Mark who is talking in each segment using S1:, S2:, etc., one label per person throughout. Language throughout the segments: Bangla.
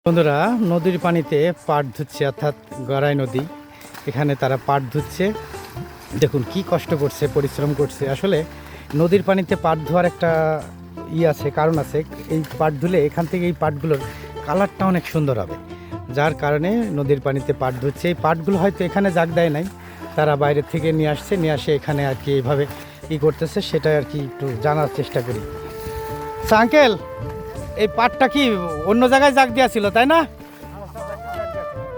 S1: বন্ধুরা, নদীর পানিতে পাট ধুচ্ছে, অর্থাৎ গড়াই নদী। এখানে তারা পাট ধুচ্ছে। দেখুন কি কষ্ট করছে, পরিশ্রম করছে। আসলে নদীর পানিতে পাট ধোয়ার একটা আছে, কারণ আছে। এই পাট ধুলে এখান থেকে এই পাটগুলোর কালারটা অনেক সুন্দর হবে, যার কারণে নদীর পানিতে পাট ধুচ্ছে। এই পাটগুলো হয়তো এখানে জাগ দেয় নাই, তারা বাইরের থেকে নিয়ে আসে এখানে আর কি এইভাবে করতেছে, সেটা আর কি একটু জানার চেষ্টা করি। আঙ্কেল, এই পাটটা কি অন্য জায়গায় জাগ দিয়া ছিল, তাই না?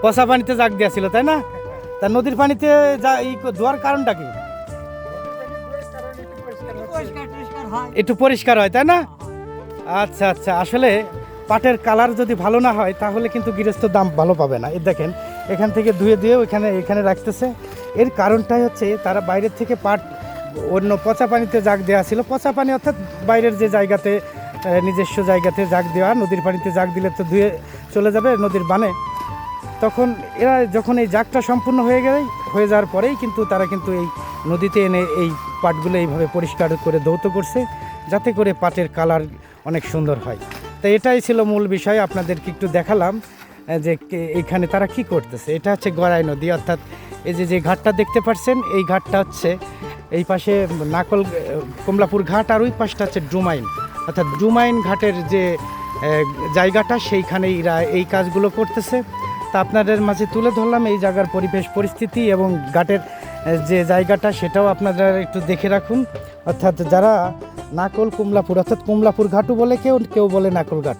S1: পচা পানিতে জাগ দিয়া ছিল, তাই না? তা নদীর পানিতে ধোয়ার কারণটা কি? একটু পরিষ্কার হয়, তাই না? আচ্ছা আচ্ছা। আসলে পাটের কালার যদি ভালো না হয় তাহলে কিন্তু গৃহস্থ দাম ভালো পাবে না। এই দেখেন, এখান থেকে ধুয়ে এখানে রাখতেছে। এর কারণটাই হচ্ছে তারা বাইরের থেকে পাট অন্য পচা পানিতে জাগ দেওয়া ছিল। পচা পানি অর্থাৎ বাইরের যে জায়গাতে, নিজস্ব জায়গাতে জাগ দেওয়া। নদীর পানিতে জাগ দিলে তো ধুয়ে চলে যাবে নদীর বানে। তখন এরা যখন এই জাগটা সম্পূর্ণ হয়ে যাওয়ার পরেই কিন্তু তারা কিন্তু এই নদীতে এনে এই পাটগুলো এইভাবে পরিষ্কার করে ধৌত করছে, যাতে করে পাটের কালার অনেক সুন্দর হয়। তাই এটাই ছিল মূল বিষয়। আপনাদেরকে একটু দেখালাম যে এইখানে তারা কি করতেছে। এটা হচ্ছে গড়াই নদী, অর্থাৎ এই যে ঘাটটা দেখতে পাচ্ছেন, এই ঘাটটা হচ্ছে এই পাশে কমলাপুর ঘাট, আর ওই পাশটা হচ্ছে ডুমাইন, অর্থাৎ ডুমাইন ঘাটের যে জায়গাটা, সেইখানে এরা এই কাজগুলো করতেছে। তা আপনাদের মাঝে তুলে ধরলাম এই জায়গার পরিবেশ পরিস্থিতি এবং ঘাটের যে জায়গাটা, সেটাও আপনারা একটু দেখে রাখুন। অর্থাৎ যারা নাকল কমলাপুর, অর্থাৎ কমলাপুর ঘাটও বলে কেউ বলে নাকল ঘাট,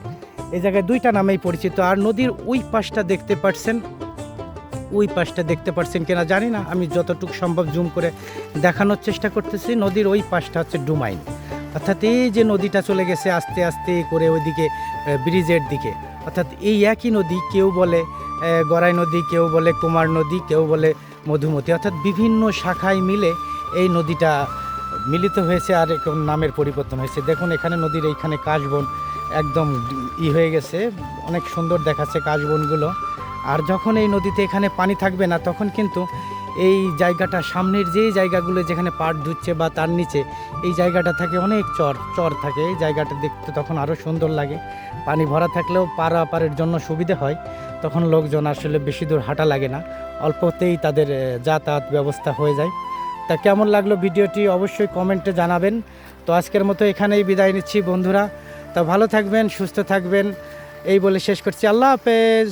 S1: এই জায়গায় দুইটা নামেই পরিচিত। আর নদীর ওই পাশটা দেখতে পাচ্ছেন কিনা জানি না, আমি যতটুকু সম্ভব জুম করে দেখানোর চেষ্টা করতেছি। নদীর ওই পাশটা হচ্ছে ডুমাইন, অর্থাৎ এই যে নদীটা চলে গেছে আস্তে আস্তে করে ওইদিকে ব্রিজের দিকে। অর্থাৎ এই একই নদী, কেউ বলে গড়াই নদী, কেউ বলে কুমার নদী, কেউ বলে মধুমতি, অর্থাৎ বিভিন্ন শাখায় মিলে এই নদীটা মিলিত হয়েছে আর এখন নামের পরিবর্তন হয়েছে। দেখুন এখানে নদীর এইখানে কাশবন একদম হয়ে গেছে, অনেক সুন্দর দেখাচ্ছে কাশবনগুলো। আর যখন এই নদীতে এখানে পানি থাকবে না, তখন কিন্তু এই জায়গাটা, সামনের যেই জায়গাগুলো যেখানে পাট ধুচ্ছে বা তার নিচে এই জায়গাটা থাকে অনেক চর থাকে। এই জায়গাটা দেখতে তখন আরও সুন্দর লাগে। পানি ভরা থাকলেও পারাপারের জন্য সুবিধে হয়, তখন লোকজন আসলে বেশি দূর হাঁটা লাগে না, অল্পতেই তাদের যাতায়াত ব্যবস্থা হয়ে যায়। তা কেমন লাগলো ভিডিওটি অবশ্যই কমেন্টে জানাবেন। তো আজকের মতো এখানেই বিদায় নিচ্ছি বন্ধুরা। তা ভালো থাকবেন, সুস্থ থাকবেন, এই বলে শেষ করছি। আল্লাহ হাফেজ।